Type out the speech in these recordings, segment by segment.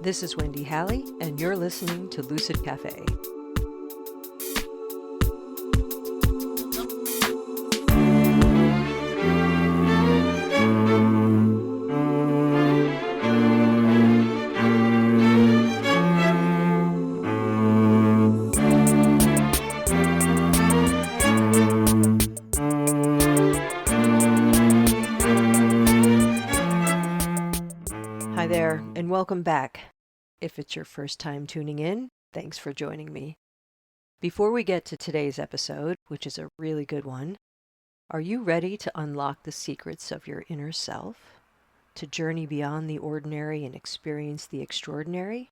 This is Wendy Halley, and you're listening to Lucid Cafe. Hi there, and welcome back. If it's your first time tuning in, thanks for joining me. Before we get to today's episode, which is a really good one, are you ready to unlock the secrets of your inner self? To journey beyond the ordinary and experience the extraordinary?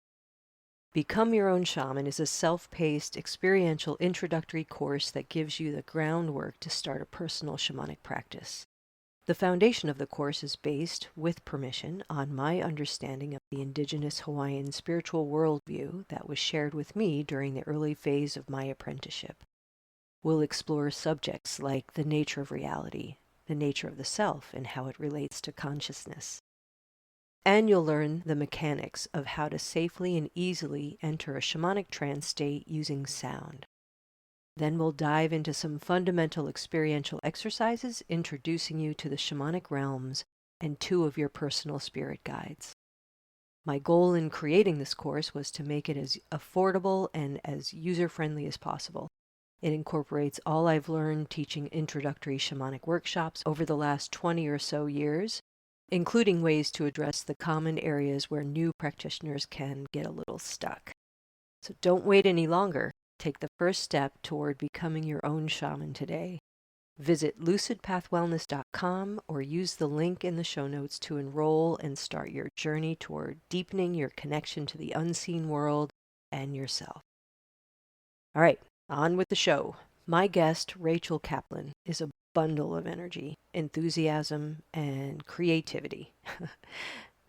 Become Your Own Shaman is a self-paced, experiential introductory course that gives you the groundwork to start a personal shamanic practice. The foundation of the course is based, with permission, on my understanding of the indigenous Hawaiian spiritual worldview that was shared with me during the early phase of my apprenticeship. We'll explore subjects like the nature of reality, the nature of the self, and how it relates to consciousness. And you'll learn the mechanics of how to safely and easily enter a shamanic trance state using sound. Then we'll dive into some fundamental experiential exercises introducing you to the shamanic realms and two of your personal spirit guides. My goal in creating this course was to make it as affordable and as user-friendly as possible. It incorporates all I've learned teaching introductory shamanic workshops over the last 20 or so years, including ways to address the common areas where new practitioners can get a little stuck. So don't wait any longer. Take the first step toward becoming your own shaman today. Visit lucidpathwellness.com or use the link in the show notes to enroll and start your journey toward deepening your connection to the unseen world and yourself. All right, on with the show. My guest, Rachel Kaplan, is a bundle of energy, enthusiasm, and creativity.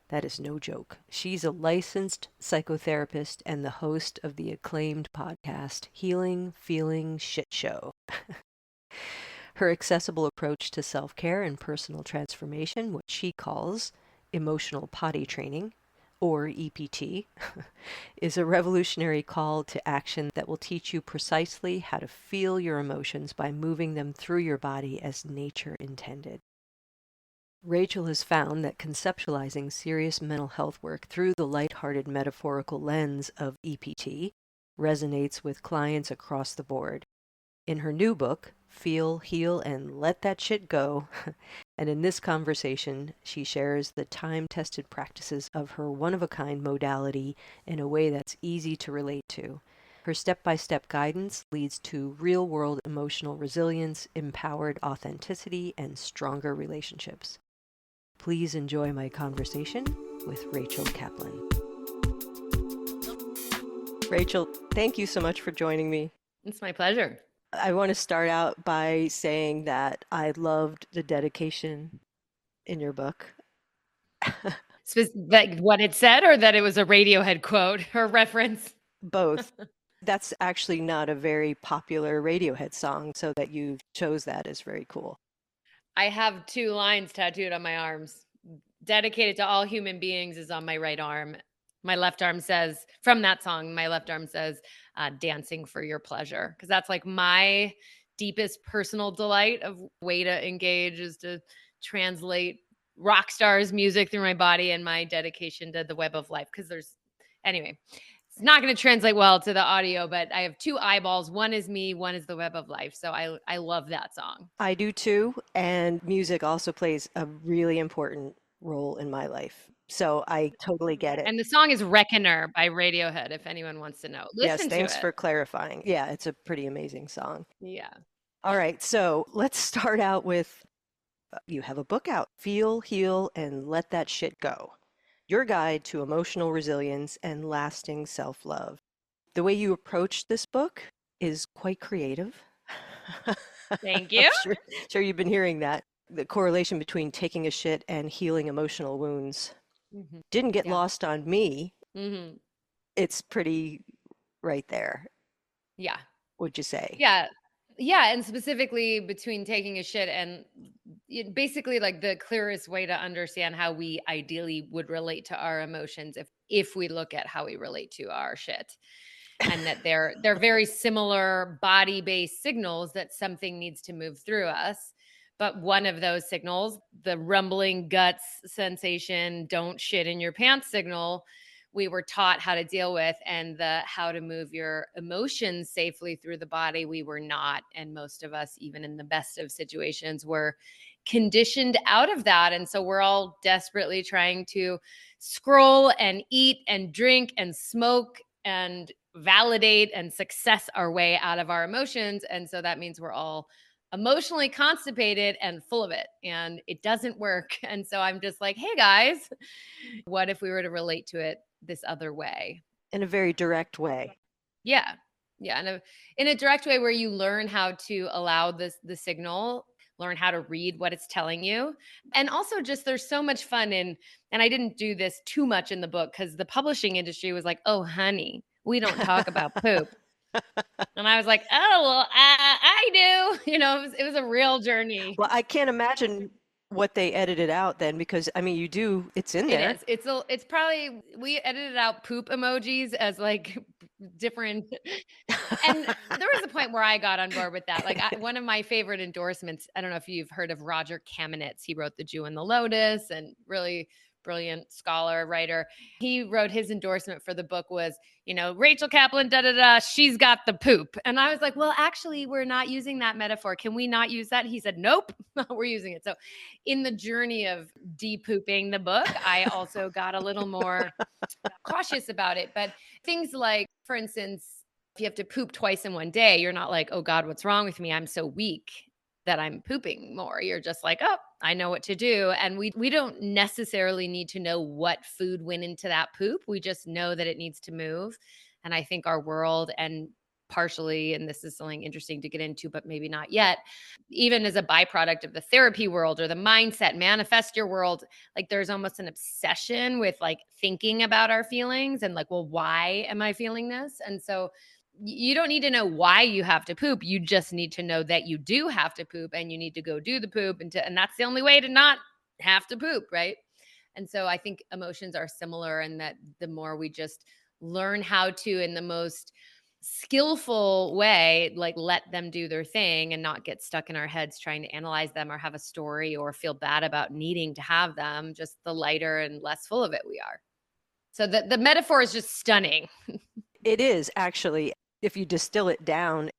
That is no joke. She's a licensed psychotherapist and the host of the acclaimed podcast, Healing, Feeling, Shit Show. Her accessible approach to self-care and personal transformation, what she calls emotional potty training, or EPT, is a revolutionary call to action that will teach you precisely how to feel your emotions by moving them through your body as nature intended. Rachel has found that conceptualizing serious mental health work through the lighthearted metaphorical lens of EPT resonates with clients across the board. In her new book, Feel, Heal, and Let That Shit Go, and in this conversation, she shares the time-tested practices of her one-of-a-kind modality in a way that's easy to relate to. Her step-by-step guidance leads to real-world emotional resilience, empowered authenticity, and stronger relationships. Please enjoy my conversation with Rachel Kaplan. Rachel, thank you so much for joining me. It's my pleasure. I want to start out by saying that I loved the dedication in your book. Like what it said, or that it was a Radiohead quote or reference? Both. That's actually not a very popular Radiohead song, so that you chose that is very cool. I have two lines tattooed on my arms. Dedicated to all human beings is on my right arm. My left arm says, from that song, my left arm says, dancing for your pleasure. Because that's like my deepest personal delight of way to engage is to translate rock stars music through my body, and my dedication to the web of life. Because anyway, it's not going to translate well to the audio, but I have two eyeballs. One is me, one is the web of life. So I love that song. I do too, and music also plays a really important role in my life. So I totally get it. And the song is Reckoner by Radiohead, if anyone wants to know. Yes, Listen to thanks it. for clarifying. Yeah, it's a pretty amazing song. Yeah. All right, so let's start out with you have a book out, Feel, Heal, and Let That Shit Go. Your guide to emotional resilience and lasting self-love. The way you approach this book is quite creative. Thank I'm you. sure you've been hearing that. The correlation between taking a shit and healing emotional wounds didn't get lost on me. It's pretty right there. Yeah. Would you say? Yeah. Yeah, and specifically between taking a shit and basically like the clearest way to understand how we ideally would relate to our emotions if we look at how we relate to our shit, and that they're very similar body-based signals that something needs to move through us. But one of those signals, the rumbling guts sensation, don't shit in your pants signal, we were taught how to deal with, and the how to move your emotions safely through the body we were not. And most of us, even in the best of situations, were conditioned out of that. And so we're all desperately trying to scroll and eat and drink and smoke and validate and success our way out of our emotions. And so that means we're all emotionally constipated and full of it. And it doesn't work. And so I'm just like, hey guys, what if we were to relate to it this other way? In a very direct way. Yeah. Yeah. In a direct way where you learn how to allow the signal, learn how to read what it's telling you. And also just there's so much fun in, and I didn't do this too much in the book because the publishing industry was like, oh honey, we don't talk about poop. And I was like, oh well, I do. It was a real journey. Well, I can't imagine what they edited out then because, I mean, it's in It there. is. It's probably we edited out poop emojis as like different. And there was a point where I got on board with that. Like one of my favorite endorsements, I don't know if you've heard of Roger Kamenetz. He wrote The Jew and the Lotus and really brilliant scholar, writer. He wrote his endorsement for the book was, Rachel Kaplan, da da da, she's got the poop. And I was like, well, actually, we're not using that metaphor. Can we not use that? He said, nope, we're using it. So in the journey of de-pooping the book, I also got a little more cautious about it. But things like, for instance, if you have to poop twice in one day, you're not like, oh God, what's wrong with me? I'm so weak that I'm pooping more. You're just like, oh, I know what to do. And we don't necessarily need to know what food went into that poop. We just know that it needs to move. And I think our world, and partially, and this is something interesting to get into, but maybe not yet, even as a byproduct of the therapy world or the mindset, manifest your world, like there's almost an obsession with like thinking about our feelings and like, well, why am I feeling this? And so you don't need to know why you have to poop. You just need to know that you do have to poop and you need to go do the poop, and that's the only way to not have to poop, right? And so I think emotions are similar, and that the more we just learn how to, in the most skillful way, like let them do their thing and not get stuck in our heads trying to analyze them or have a story or feel bad about needing to have them, just the lighter and less full of it we are. So the metaphor is just stunning. It is actually, if you distill it down,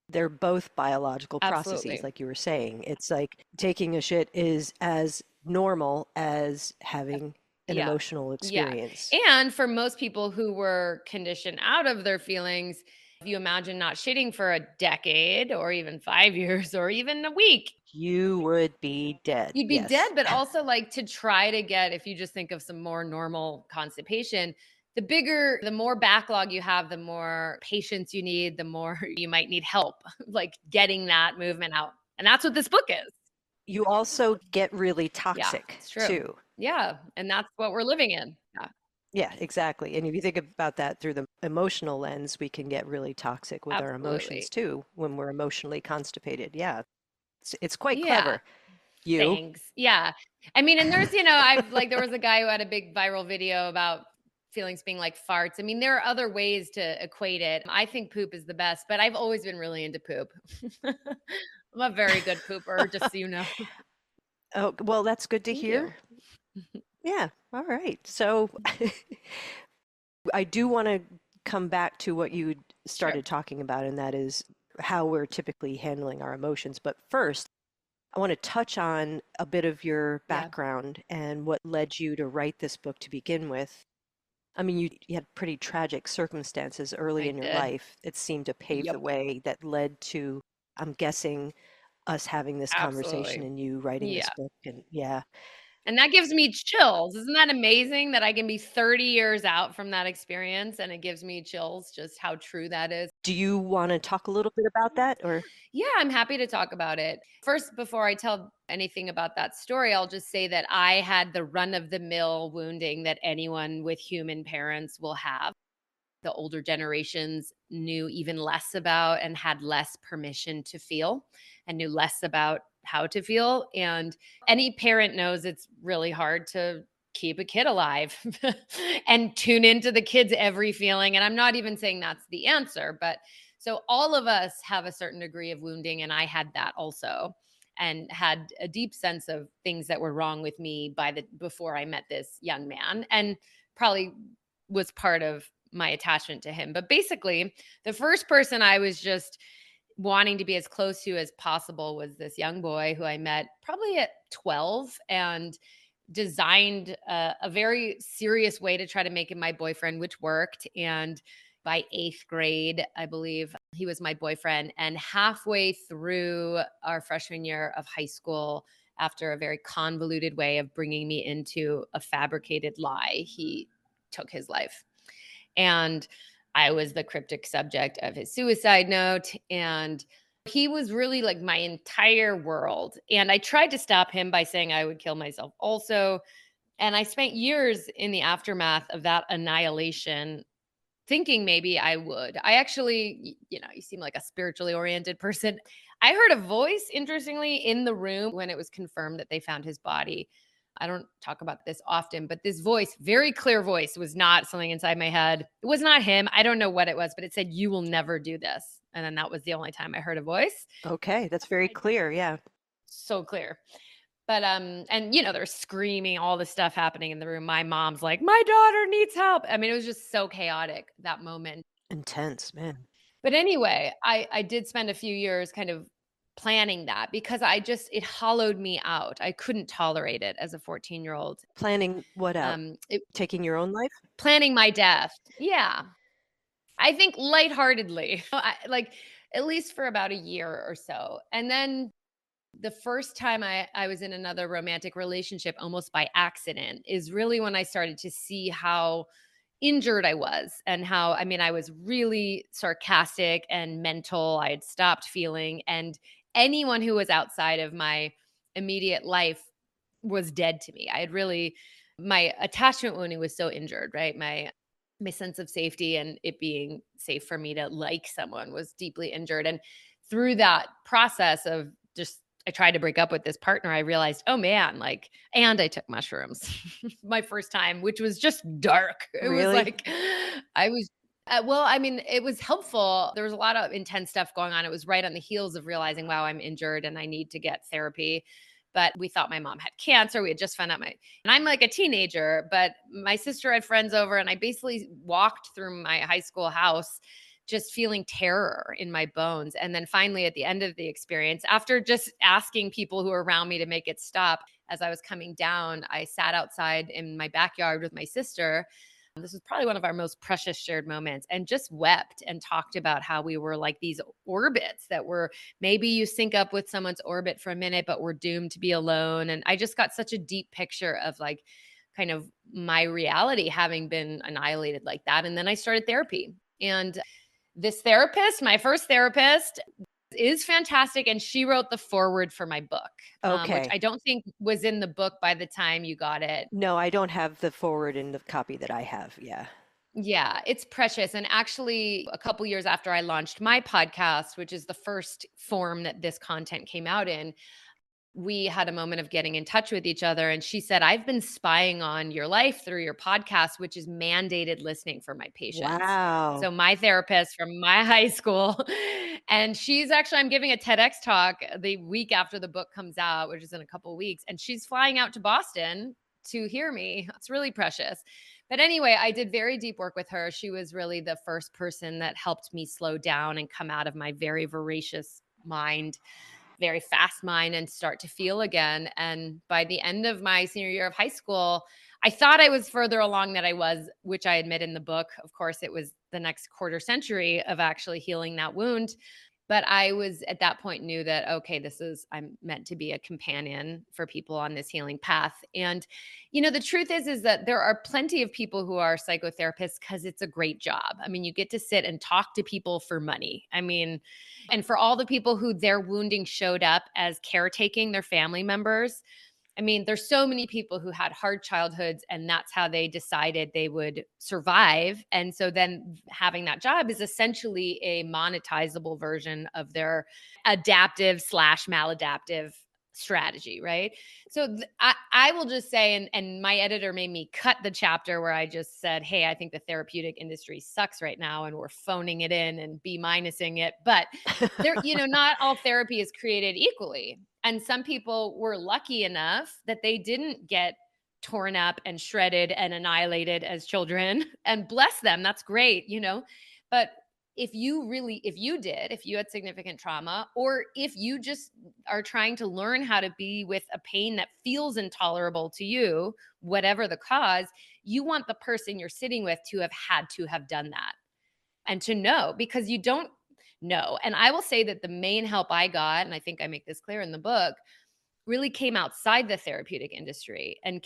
they're both biological processes, Absolutely. like you were saying. It's like taking a shit is as normal as having an Yeah. emotional Yeah. experience. And for most people who were conditioned out of their feelings, if you imagine not shitting for a decade or even 5 years or even a week, You would be dead. you'd be dead. Yes. But also, like, to try to get, if you just think of some more normal constipation, the more backlog you have, the more patience you need, the more you might need help, like getting that movement out. And that's what this book is. You also get really Yeah, toxic it's true. too. Yeah. And that's what we're living in. Yeah, Yeah, exactly. And if you think about that through the emotional lens, we can get really toxic with our emotions absolutely. too when we're emotionally constipated. Yeah, it's quite Yeah. clever. You. Thanks. Yeah. I mean, and there's, I've like, there was a guy who had a big viral video about feelings being like farts. I mean, there are other ways to equate it. I think poop is the best, but I've always been really into poop. I'm a very good pooper, just so you know. Oh, well, that's good to Thank hear. you. Yeah. All right. So I do want to come back to what you Sure. started talking about, and that is how we're typically handling our emotions. But first, I want to touch on a bit of your Yeah, background and what led you to write this book to begin with. I mean, you had pretty tragic circumstances early I in your did. life that seemed to pave the Yep. way that led to, I'm guessing, us having this conversation Absolutely. and you writing this Yeah. book. And yeah. And that gives me chills. Isn't that amazing that I can be 30 years out from that experience and it gives me chills just how true that is? Do you want to talk a little bit about that or? Yeah, I'm happy to talk about it. First, before I tell anything about that story, I'll just say that I had the run of the mill wounding that anyone with human parents will have. the older generations knew even less about and had less permission to feel and knew less about how to feel. And any parent knows it's really hard to keep a kid alive and tune into the kid's every feeling. And I'm not even saying that's the answer, but so all of us have a certain degree of wounding. And I had that also and had a deep sense of things that were wrong with me before I met this young man. And probably was part of my attachment to him. But basically, the first person I was just wanting to be as close to as possible was this young boy who I met probably at 12 and designed a very serious way to try to make him my boyfriend, which worked. And by eighth grade, I believe he was my boyfriend. And halfway through our freshman year of high school, after a very convoluted way of bringing me into a fabricated lie, he took his life. And I was the cryptic subject of his suicide note. And he was really like my entire world. And I tried to stop him by saying I would kill myself also. And I spent years in the aftermath of that annihilation thinking maybe I would. I actually, you seem like a spiritually oriented person. I heard a voice, interestingly, in the room when it was confirmed that they found his body. I don't talk about this often, but this voice, very clear voice, was not something inside my head. It was not him. I don't know what it was, but it said, "You will never do this." And then that was the only time I heard a voice. Okay, that's very clear. Yeah. So clear. But and they're screaming, all this stuff happening in the room. My mom's like, "My daughter needs help." I mean, it was just so chaotic that moment. Intense, man. But anyway, I did spend a few years kind of planning that because it hollowed me out. I couldn't tolerate it as a 14-year-old. Planning what out? It Taking your own life? planning my death. Yeah. I think lightheartedly. Like at least for about a year or so. And then the first time I was in another romantic relationship almost by accident is really when I started to see how injured I was and how, I mean, I was really sarcastic and mental. I had stopped feeling, and anyone who was outside of my immediate life was dead to me. I had really, my attachment wounding was so injured, right? My sense of safety and it being safe for me to like someone was deeply injured. And through that process of just I tried to break up with this partner, I realized, oh man, like, and I took mushrooms my first time, which was just dark. It was Really? like, I was, well, I mean, it was helpful. There was a lot of intense stuff going on. It was right on the heels of realizing, wow, I'm injured and I need to get therapy. But we thought my mom had cancer. We had just found out and I'm like a teenager, but my sister had friends over and I basically walked through my high school house just feeling terror in my bones. And then finally, at the end of the experience, after just asking people who were around me to make it stop, as I was coming down, I sat outside in my backyard with my sister. This was probably one of our most precious shared moments and just wept and talked about how we were like these orbits that were maybe you sync up with someone's orbit for a minute, but we're doomed to be alone. And I just got such a deep picture of like kind of my reality having been annihilated like that. And then I started therapy. And this therapist, my first therapist, is fantastic. And she wrote the foreword for my book, which Okay. I don't think was in the book by the time you got it. No, I don't have the forward in the copy that I have. Yeah. Yeah, it's precious. And actually, a couple years after I launched my podcast, which is the first form that this content came out in, we had a moment of getting in touch with each other. And she said, I've been spying on your life through your podcast, which is mandated listening for my patients. Wow. So, my therapist from my high school, and I'm giving a TEDx talk the week after the book comes out, which is in a couple of weeks. And she's flying out to Boston to hear me. It's really precious. But anyway, I did very deep work with her. She was really the first person that helped me slow down and come out of my very voracious mind, very fast mind, and start to feel again. And by the end of my senior year of high school, I thought I was further along than I was, which I admit in the book. Of course, it was the next quarter century of actually healing that wound. But I was at that point knew that, okay, I'm meant to be a companion for people on this healing path. And, the truth is that there are plenty of people who are psychotherapists because it's a great job. I mean, you get to sit and talk to people for money. I mean, and for all the people who their wounding showed up as caretaking their family members, I mean, there's so many people who had hard childhoods and that's how they decided they would survive. And so then having that job is essentially a monetizable version of their adaptive slash maladaptive strategy, right? So I will just say, and my editor made me cut the chapter where I just said, hey, I think the therapeutic industry sucks right now and we're phoning it in and B minusing it. But there, not all therapy is created equally. And some people were lucky enough that they didn't get torn up and shredded and annihilated as children. And bless them, that's great. But if you had significant trauma, or if you just are trying to learn how to be with a pain that feels intolerable to you, whatever the cause, you want the person you're sitting with to have had to have done that and to know, because you don't know. And I will say that the main help I got, and I think I make this clear in the book, really came outside the therapeutic industry and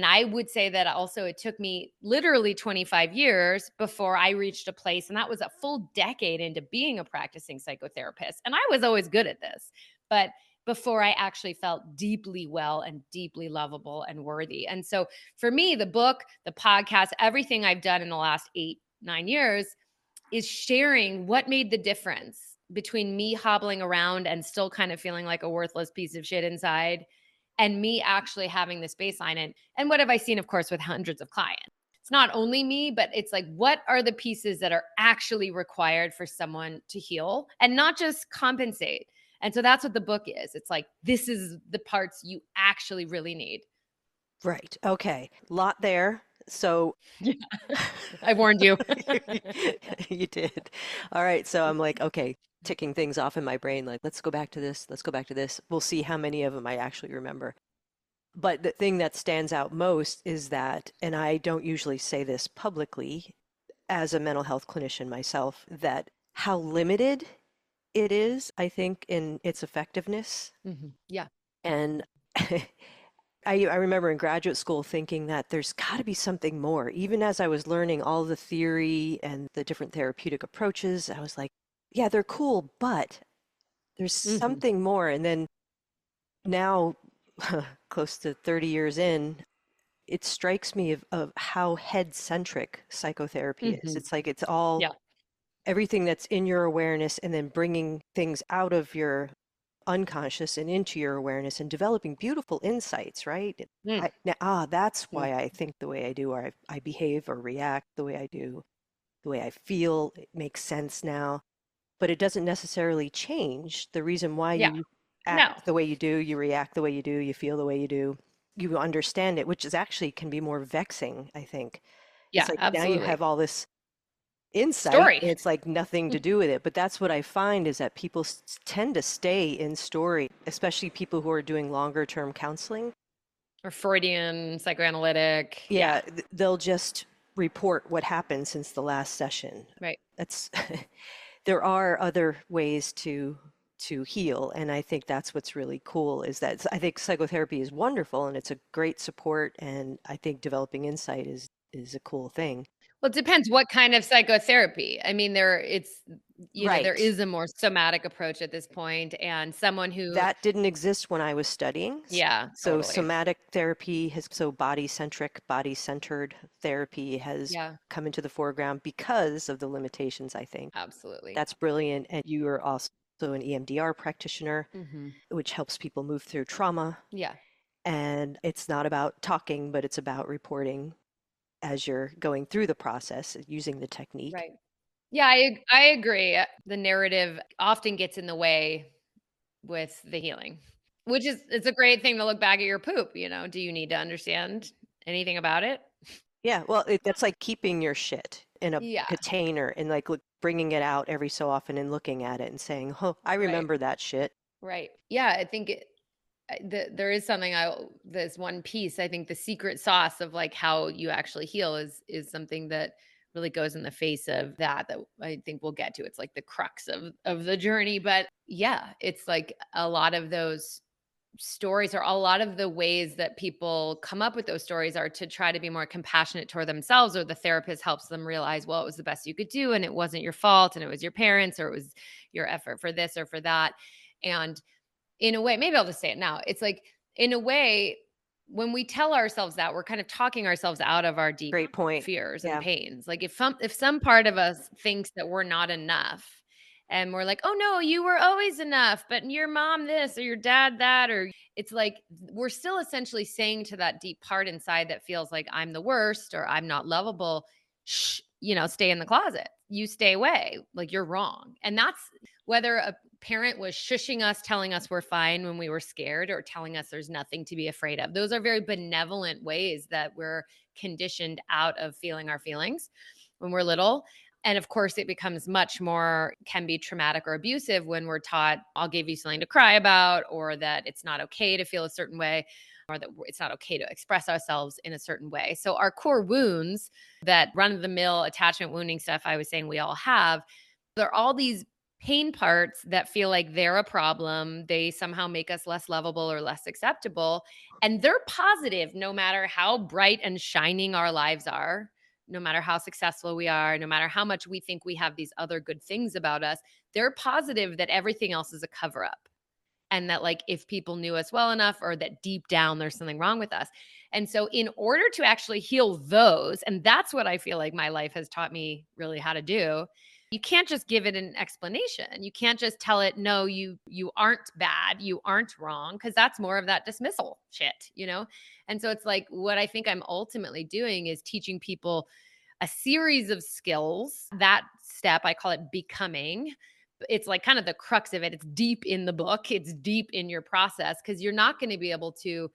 I would say that also it took me literally 25 years before I reached a place, and that was a full decade into being a practicing psychotherapist. And I was always good at this, but before I actually felt deeply well and deeply lovable and worthy. And so for me, the book, the podcast, everything I've done in the last 8, 9 years is sharing what made the difference between me hobbling around and still kind of feeling like a worthless piece of shit inside, and me actually having this baseline. And what have I seen, of course, with hundreds of clients? It's not only me, but it's like, what are the pieces that are actually required for someone to heal and not just compensate? And so that's what the book is. It's like, this is the parts you actually really need. Right. Okay. Lot there. So Yeah. I warned you. you did. All right. So I'm like, okay, ticking things off in my brain, like, let's go back to this. Let's go back to this. We'll see how many of them I actually remember. But the thing that stands out most is that, and I don't usually say this publicly as a mental health clinician myself, that how limited it is, I think, in its effectiveness. Yeah. And I remember in graduate school thinking that there's got to be something more. Even as I was learning all the theory and the different therapeutic approaches, I was like, yeah, they're cool, but there's Hmm. something more. And then now, close to 30 years in, it strikes me of how head-centric psychotherapy is. Hmm. It's like it's all Yeah. everything that's in your awareness and then bringing things out of your unconscious and into your awareness and developing beautiful insights, right? Mm. That's Mm. why I think the way I do, or I behave or react the way I do, the way I feel. It makes sense now, but it doesn't necessarily change the reason why Yeah. you No. act the way you do, you react the way you do, you feel the way you do. You understand it, which is actually can be more vexing, I think. It's Yeah, like now you absolutely. have all this insight Story and it's like nothing to do with it. But that's what I find is that people tend to stay in story, especially people who are doing longer term counseling. or Freudian psychoanalytic. Yeah. Yeah, they'll just report what happened since the last session. Right. That's there are other ways to heal, and I think that's what's really cool is that I think psychotherapy is wonderful and it's a great support, and I think developing insight is a cool thing. Well, it depends what kind of psychotherapy. I mean, there Right. is a more somatic approach at this point, and someone who, That didn't exist when I was studying. yeah, So totally. somatic therapy has, so body-centric, body-centered therapy has Yeah, come into the foreground because of the limitations, I think. absolutely. That's brilliant. And you are also an EMDR practitioner, Hmm. which helps people move through trauma. Yeah, And it's not about talking, but it's about reporting as you're going through the process using the technique. right. Yeah, I agree. The narrative often gets in the way with the healing, which is it's a great thing to look back at your poop. Do you need to understand anything about it? Yeah, well, that's like keeping your shit in a Yeah, container and like bringing it out every so often and looking at it and saying, "Oh, I right. remember that shit." Right. Yeah, I think there is something there's one piece. I think the secret sauce of like how you actually heal is something that really goes in the face of that I think we'll get to. It's like the crux of the journey. But yeah, it's like a lot of those stories, or a lot of the ways that people come up with those stories, are to try to be more compassionate toward themselves, or the therapist helps them realize, well, it was the best you could do and it wasn't your fault and it was your parents, or it was your effort for this or for that. And in a way, maybe I'll just say it now. It's like in a way, when we tell ourselves that, we're kind of talking ourselves out of our deep Great point. fears and Yeah. pains. Like if some part of us thinks that we're not enough and we're like, "Oh no, you were always enough, but your mom this or your dad that," or it's like we're still essentially saying to that deep part inside that feels like I'm the worst or I'm not lovable, shh, stay in the closet. You stay away. Like you're wrong. And that's whether a parent was shushing us, telling us we're fine when we were scared, or telling us there's nothing to be afraid of. Those are very benevolent ways that we're conditioned out of feeling our feelings when we're little. And of course, it becomes much more, can be traumatic or abusive when we're taught, I'll give you something to cry about, or that it's not okay to feel a certain way, or that it's not okay to express ourselves in a certain way. So, our core wounds, that run of the mill attachment wounding stuff I was saying we all have, there are all these pain parts that feel like they're a problem. They somehow make us less lovable or less acceptable. And they're positive no matter how bright and shining our lives are, no matter how successful we are, no matter how much we think we have these other good things about us. They're positive that everything else is a cover up. And that, like, if people knew us well enough, or that deep down there's something wrong with us. And so, in order to actually heal those, and that's what I feel like my life has taught me really how to do, you can't just give it an explanation. You can't just tell it, no, you aren't bad, you aren't wrong, because that's more of that dismissal shit. And so it's like what I think I'm ultimately doing is teaching people a series of skills. That step, I call it becoming. It's like kind of the crux of it. It's deep in the book, it's deep in your process, because you're not going to be able to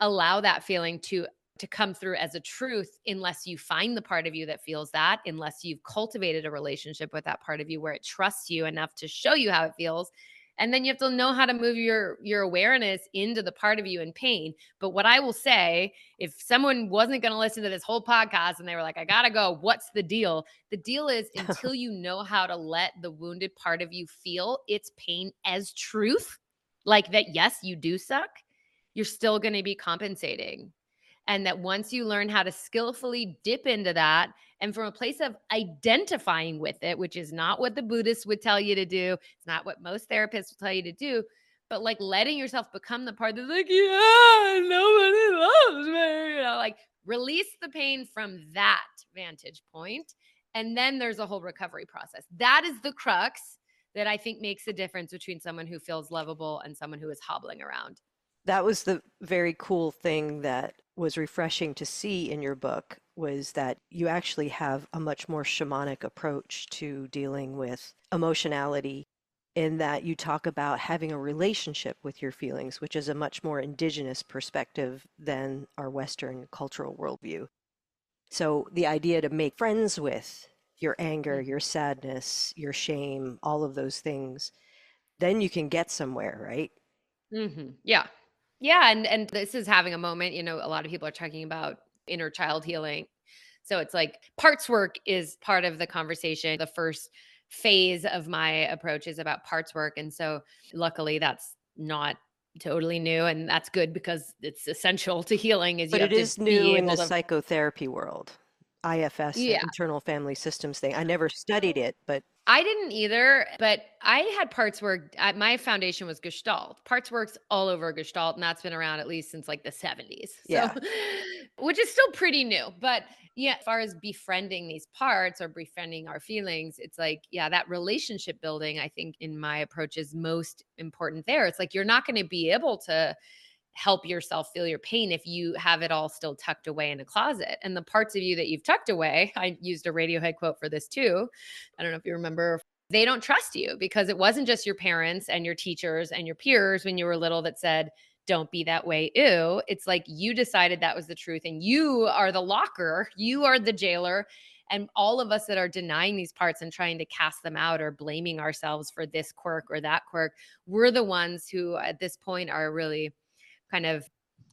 allow that feeling to come through as a truth unless you find the part of you that feels that, unless you've cultivated a relationship with that part of you where it trusts you enough to show you how it feels. And then you have to know how to move your awareness into the part of you in pain. But what I will say, if someone wasn't going to listen to this whole podcast and they were like, I gotta go, what's the deal? The deal is, until you know how to let the wounded part of you feel its pain as truth, like that, yes, you do suck, you're still going to be compensating. And that once you learn how to skillfully dip into that, and from a place of identifying with it, which is not what the Buddhists would tell you to do, it's not what most therapists will tell you to do, but like letting yourself become the part that's like, yeah, nobody loves me, like release the pain from that vantage point. And then there's a whole recovery process. That is the crux that I think makes the difference between someone who feels lovable and someone who is hobbling around. That was the very cool thing that was refreshing to see in your book, was that you actually have a much more shamanic approach to dealing with emotionality, in that you talk about having a relationship with your feelings, which is a much more indigenous perspective than our Western cultural worldview. So the idea to make friends with your anger, Mhm. your sadness, your shame, all of those things, then you can get somewhere, right? Yeah. Yeah, and this is having a moment, a lot of people are talking about inner child healing. So it's like parts work is part of the conversation. The first phase of my approach is about parts work. And so luckily that's not totally new, and that's good because it's essential to healing is you But it have to is new be in able the to. psychotherapy world. IFS, Yeah. internal family systems thing. I never studied it, but I didn't either, but I had parts work. My foundation was Gestalt. Parts works all over Gestalt, and that's been around at least since like the 70s. So, yeah. which is still pretty new. But yeah, as far as befriending these parts or befriending our feelings, it's like, yeah, that relationship building, I think in my approach is most important there. It's like you're not going to be able to help yourself feel your pain if you have it all still tucked away in a closet. And the parts of you that you've tucked away, I used a Radiohead quote for this too. I don't know if you remember, they don't trust you because it wasn't just your parents and your teachers and your peers when you were little that said, don't be that way. Ew. It's like you decided that was the truth and you are the locker, you are the jailer. And all of us that are denying these parts and trying to cast them out or blaming ourselves for this quirk or that quirk, we're the ones who at this point are really kind of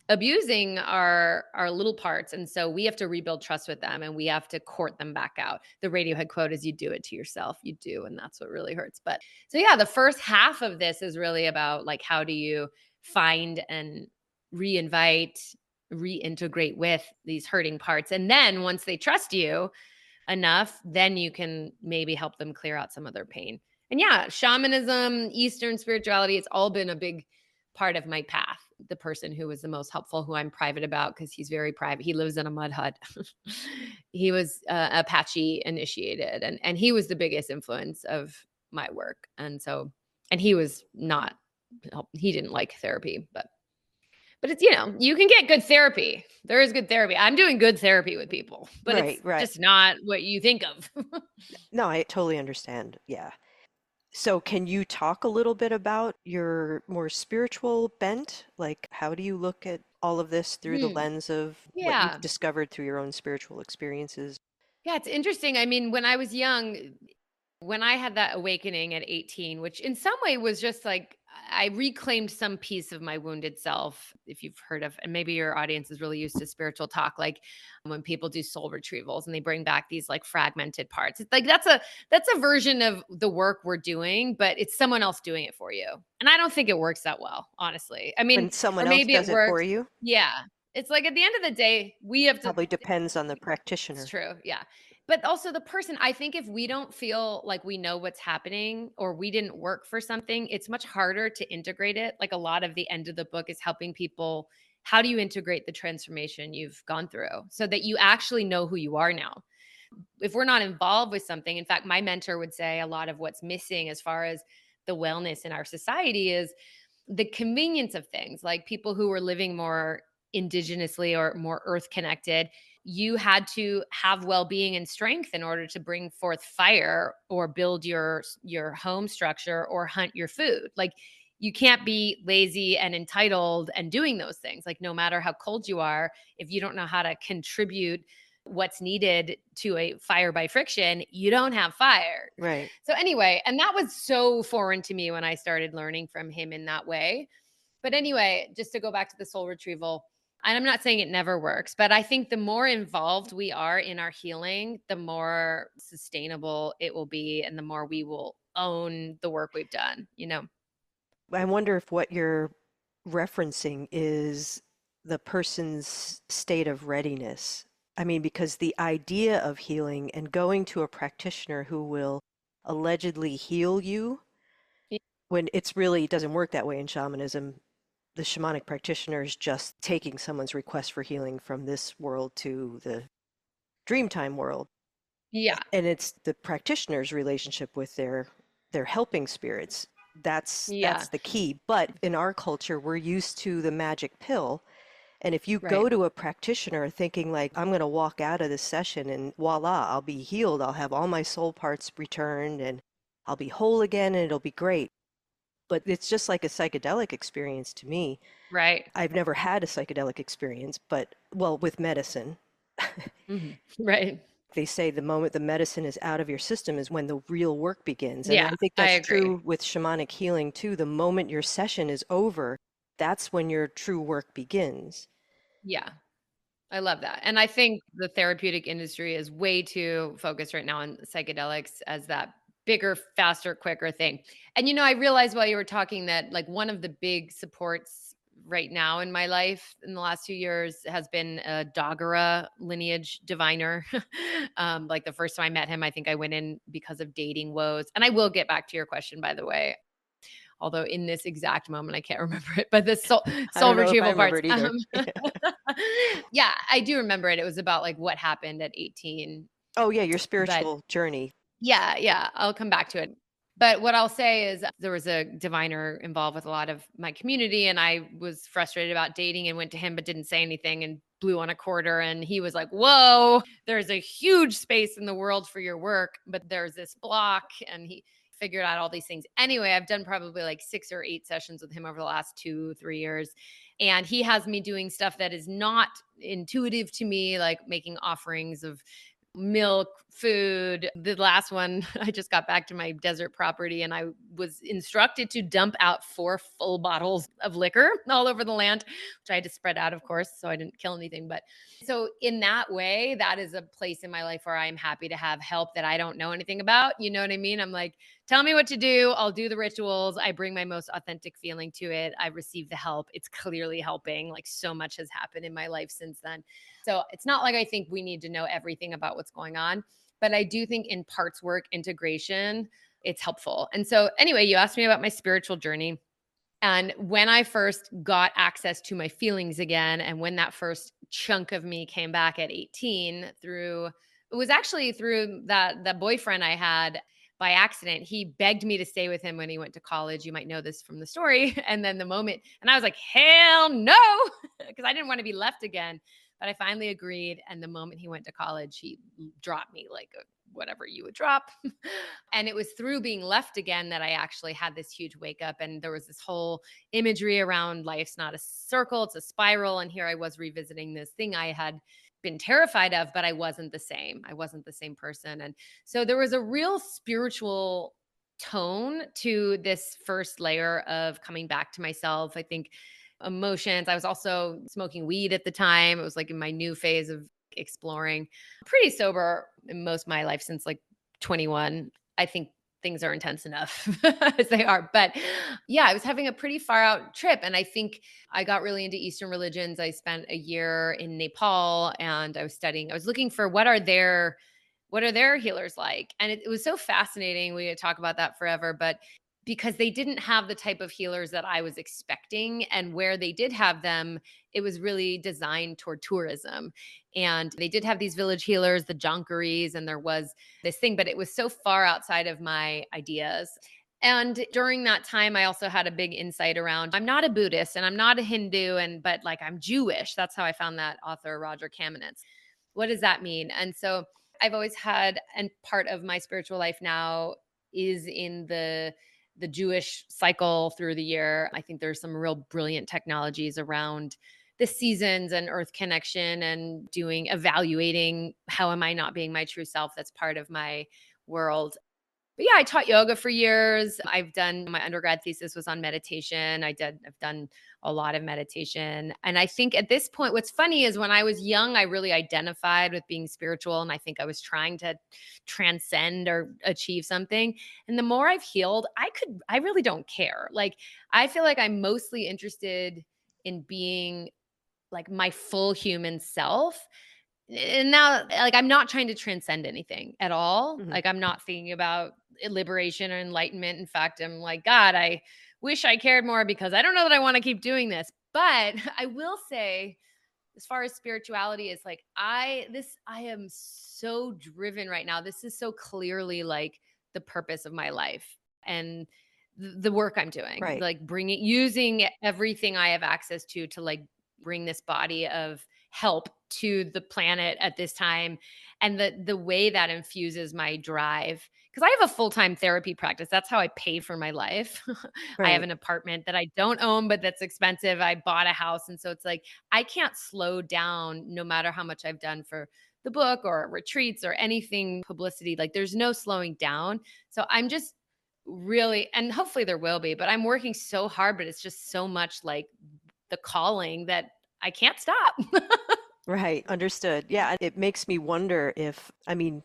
abusing our little parts. And so we have to rebuild trust with them and we have to court them back out. The Radiohead quote is, you do it to yourself, you do, and that's what really hurts. But so yeah, the first half of this is really about like how do you find and reinvite, reintegrate with these hurting parts, and then once they trust you enough, then you can maybe help them clear out some of their pain. And yeah, shamanism, Eastern spirituality, it's all been a big part of my path. the person who was the most helpful, who I'm private about because he's very private. He lives in a mud hut. He was Apache initiated, and he was the biggest influence of my work. And he was not, he didn't like therapy, but it's, you can get good therapy. There is good therapy. I'm doing good therapy with people, but it's Right, right. just not what you think of. No, I totally understand. Yeah. So, can you talk a little bit about your more spiritual bent? Like, how do you look at all of this through the Hmm. lens of what you've Yeah. discovered through your own spiritual experiences? Yeah, it's interesting. I mean, when I was young, when I had that awakening at 18, which in some way was just like I reclaimed some piece of my wounded self. If you've heard of, and maybe your audience is really used to spiritual talk, like when people do soul retrievals and they bring back these like fragmented parts. It's like that's a version of the work we're doing, but it's someone else doing it for you. And I don't think it works that well, honestly. I mean, When someone or else maybe it does it for works. you, Yeah. It's like at the end of the day, we have to. probably depends on the It's practitioner. true, yeah. But also the person, I think if we don't feel like we know what's happening or we didn't work for something, it's much harder to integrate it. Like a lot of the end of the book is helping people, how do you integrate the transformation you've gone through so that you actually know who you are now? If we're not involved with something, in fact, my mentor would say a lot of what's missing as far as the wellness in our society is the convenience of things, like people who were living more indigenously or more earth connected. You had to have well-being and strength in order to bring forth fire or build your home structure or hunt your food. Like you can't be lazy and entitled and doing those things. Like no matter how cold you are, if you don't know how to contribute what's needed to a fire by friction, you don't have fire. Right. So anyway, and that was so foreign to me when I started learning from him in that way. But anyway, just to go back to the soul retrieval, and I'm not saying it never works, but I think the more involved we are in our healing, the more sustainable it will be and the more we will own the work we've done. I wonder if what you're referencing is the person's state of readiness. I mean, because the idea of healing and going to a practitioner who will allegedly heal you, Y- when it's really doesn't work that way in shamanism, the shamanic practitioner is just taking someone's request for healing from this world to the dreamtime world. Yeah. And it's the practitioner's relationship with their helping spirits. That's Yeah. the key. But in our culture, we're used to the magic pill. And if you Right. go to a practitioner thinking like, I'm going to walk out of this session and voila, I'll be healed. I'll have all my soul parts returned and I'll be whole again and it'll be great. But it's just like a psychedelic experience to me. Right. I've never had a psychedelic experience, but well, with medicine. Mhm. Right. They say the moment the medicine is out of your system is when the real work begins. And Yeah, I think I that's agree. true with shamanic healing too. The moment your session is over, that's when your true work begins. Yeah. I love that. And I think the therapeutic industry is way too focused right now on psychedelics as that bigger, faster, quicker thing. And I realized while you were talking that like one of the big supports right now in my life in the last 2 years has been a Dogara lineage diviner. Like the first time I met him, I think I went in because of dating woes. And I will get back to your question, by the way. Although in this exact moment, I can't remember it, but the soul, I soul don't know if I retrieval remember parts. it either. Yeah, I do remember it. It was about like what happened at 18. Oh, yeah, your But spiritual journey. yeah, yeah, I'll come back to it. But what I'll say is there was a diviner involved with a lot of my community, and I was frustrated about dating and went to him, but didn't say anything and blew on a quarter. And he was like, whoa, there's a huge space in the world for your work, but there's this block. And he figured out all these things. Anyway, I've done probably like 6 or 8 sessions with him over the last 2, 3 years. And he has me doing stuff that is not intuitive to me, like making offerings of milk, food. The last one, I just got back to my desert property and I was instructed to dump out 4 full bottles of liquor all over the land, which I had to spread out, of course, so I didn't kill anything. But so, in that way, that is a place in my life where I'm happy to have help that I don't know anything about. You know what I mean? I'm like, tell me what to do. I'll do the rituals. I bring my most authentic feeling to it. I receive the help. It's clearly helping. Like, so much has happened in my life since then. So it's not like I think we need to know everything about what's going on, but I do think in parts work integration, it's helpful. And so, anyway, you asked me about my spiritual journey. And when I first got access to my feelings again, and when that first chunk of me came back at 18 through, it was actually through that boyfriend I had by accident. He begged me to stay with him when he went to college. You might know this from the story. And then the moment, and I was like, hell no, because I didn't want to be left again. But I finally agreed. And the moment he went to college, he dropped me like whatever you would drop. And it was through being left again that I actually had this huge wake up. And there was this whole imagery around life's not a circle, it's a spiral. And here I was revisiting this thing I had been terrified of, but I wasn't the same. I wasn't the same person. And so there was a real spiritual tone to this first layer of coming back to myself. I think emotions. I was also smoking weed at the time. It was like in my new phase of exploring. Pretty sober in most of my life since like 21. I think things are intense enough as they are. But yeah, I was having a pretty far out trip. And I think I got really into Eastern religions. I spent a year in Nepal and I was studying, I was looking for what are their healers like? And it was so fascinating. We could talk about that forever, but because they didn't have the type of healers that I was expecting. And where they did have them, it was really designed toward tourism. And they did have these village healers, the Jankaris, and there was this thing, but it was so far outside of my ideas. And during that time, I also had a big insight around I'm not a Buddhist and I'm not a Hindu, but like I'm Jewish. That's how I found that author, Roger Kamenetz. What does that mean? And so I've always had, and part of my spiritual life now is in the Jewish cycle through the year. I think there's some real brilliant technologies around the seasons and earth connection and evaluating how am I not being my true self. That's part of my world. But yeah, I taught yoga for years. I've done my undergrad thesis was on meditation. I've done a lot of meditation. And I think at this point, what's funny is when I was young, I really identified with being spiritual. And I think I was trying to transcend or achieve something. And the more I've healed, I really don't care. Like, I feel like I'm mostly interested in being like my full human self. And now, like, I'm not trying to transcend anything at all. Mhm. Like, I'm not thinking about liberation or enlightenment. In fact, I'm like, God, I wish I cared more because I don't know that I want to keep doing this. But I will say, as far as spirituality is like, I am so driven right now. This is so clearly like the purpose of my life and the work I'm doing, Right. like using everything I have access to like bring this body of help to the planet at this time, and the way that infuses my drive, because I have a full-time therapy practice. That's how I pay for my life. I have Right. an apartment that I don't own, but that's expensive. I bought a house, and so it's like I can't slow down no matter how much I've done for the book or retreats or anything publicity. Like, there's no slowing down. So I'm just really, and hopefully there will be, but I'm working so hard, but it's just so much like the calling that I can't stop. Right. Understood. Yeah. It makes me wonder if, I mean,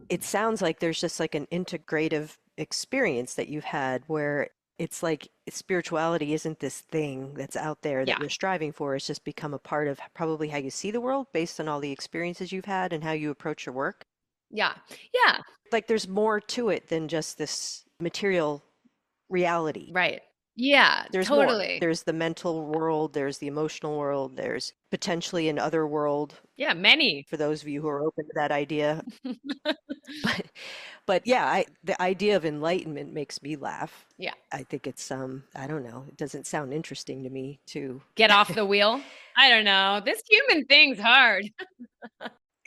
it sounds like there's just like an integrative experience that you've had where it's like spirituality isn't this thing that's out there that Yeah. you're striving for. It's just become a part of probably how you see the world based on all the experiences you've had and how you approach your work. Yeah. Yeah. Like there's more to it than just this material reality. Right. Yeah, There's more. totally. There's the mental world, there's the emotional world, there's potentially an other world Yeah, many. for those of you who are open to that idea. But but yeah, the idea of enlightenment makes me laugh. Yeah. I think it's I don't know, it doesn't sound interesting to me to Get off the wheel. I don't know. This human thing's hard.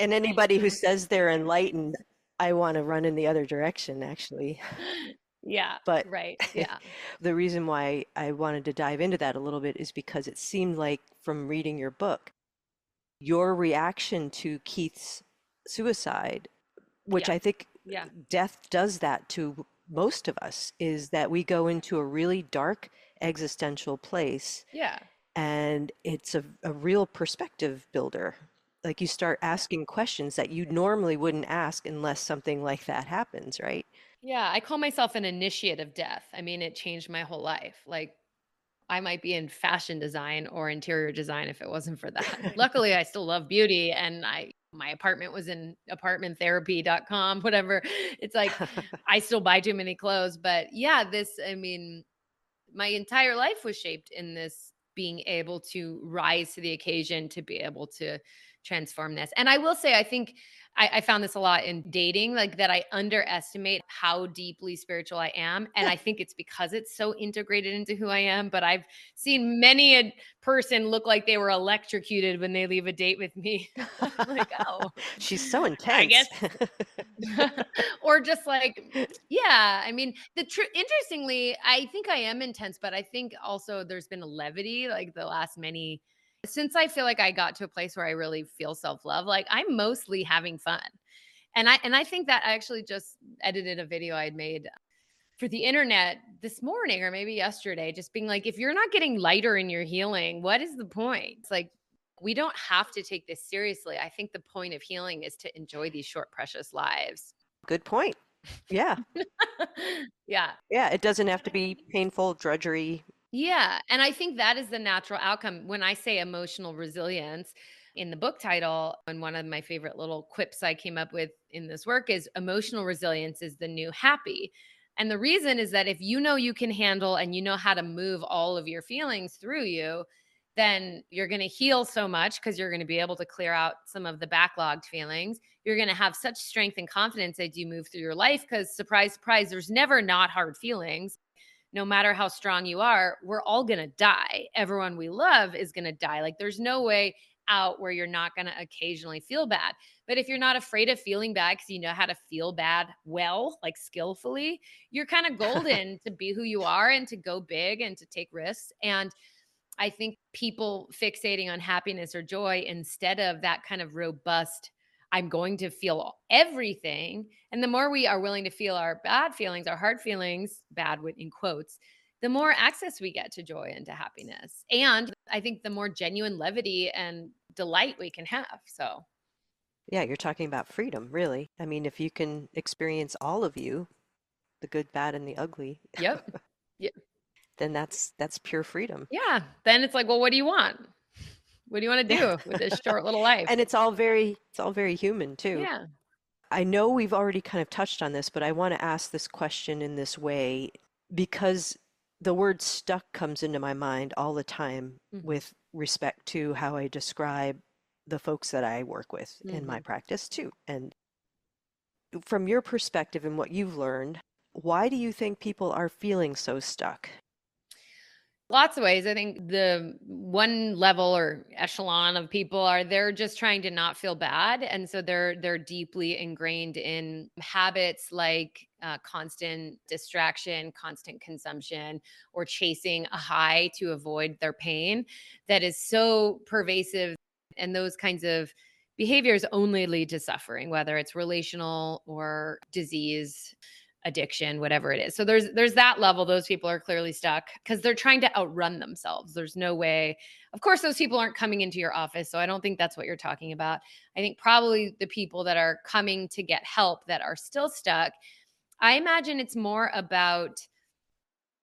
and anybody who says they're enlightened, I want to run in the other direction actually. Yeah, But right. Yeah. the reason why I wanted to dive into that a little bit is because it seemed like from reading your book, your reaction to Keith's suicide, which Yeah. I think Yeah. death does that to most of us, is that we go into a really dark existential place Yeah. and it's a real perspective builder. Like you start asking questions that you normally wouldn't ask unless something like that happens, right? Yeah, I call myself an initiate of death. I mean, it changed my whole life. Like, I might be in fashion design or interior design if it wasn't for that. Luckily, I still love beauty, and my apartment was in apartmenttherapy.com, whatever. It's like I still buy too many clothes, but yeah, this, I mean, my entire life was shaped in this being able to rise to the occasion, to be able to transform this. And I will say, I think I found this a lot in dating, like that I underestimate how deeply spiritual I am. And Yeah. I think it's because it's so integrated into who I am. But I've seen many a person look like they were electrocuted when they leave a date with me. I'm like, oh, She's so I intense. guess. Or just like, yeah, I mean, interestingly, I think I am intense, but I think also there's been a levity like the last many since I feel like I got to a place where I really feel self-love, like I'm mostly having fun. And I think that I actually just edited a video I'd made for the internet this morning or maybe yesterday, just being like, if you're not getting lighter in your healing, what is the point? It's like, we don't have to take this seriously. I think the point of healing is to enjoy these short, precious lives. Good point. Yeah. Yeah. Yeah. It doesn't have to be painful, drudgery. Yeah. And I think that is the natural outcome. When I say emotional resilience in the book title, and one of my favorite little quips I came up with in this work is emotional resilience is the new happy. And the reason is that if you know you can handle and you know how to move all of your feelings through you, then you're going to heal so much because you're going to be able to clear out some of the backlogged feelings. You're going to have such strength and confidence as you move through your life because, surprise, surprise, there's never not hard feelings. No matter how strong you are, we're all going to die. Everyone we love is going to die. Like there's no way out where you're not going to occasionally feel bad. But if you're not afraid of feeling bad because you know how to feel bad well, like skillfully, you're kind of golden to be who you are and to go big and to take risks. And I think people fixating on happiness or joy instead of that kind of robust, I'm going to feel everything. And the more we are willing to feel our bad feelings, our hard feelings, bad in quotes, the more access we get to joy and to happiness. And I think the more genuine levity and delight we can have. So, Yeah. You're talking about freedom, really. I mean, if you can experience all of you, the good, bad, and the ugly, yep. then that's pure freedom. Yeah. Then it's like, well, what do you want? What do you want to do with this short little life? And it's all very human too. Yeah. I know we've already kind of touched on this, but I want to ask this question in this way because the word stuck comes into my mind all the time Hmm. with respect to how I describe the folks that I work with in my Hmm. practice too. And from your perspective and what you've learned, why do you think people are feeling so stuck? Lots of ways. I think the one level or echelon of people are they're just trying to not feel bad, and so they're deeply ingrained in habits like constant distraction, constant consumption, or chasing a high to avoid their pain. That is so pervasive, and those kinds of behaviors only lead to suffering, whether it's relational or disease, addiction, whatever it is. So there's that level. Those people are clearly stuck because they're trying to outrun themselves. There's no way. Of course, those people aren't coming into your office. So I don't think that's what you're talking about. I think probably the people that are coming to get help that are still stuck, I imagine it's more about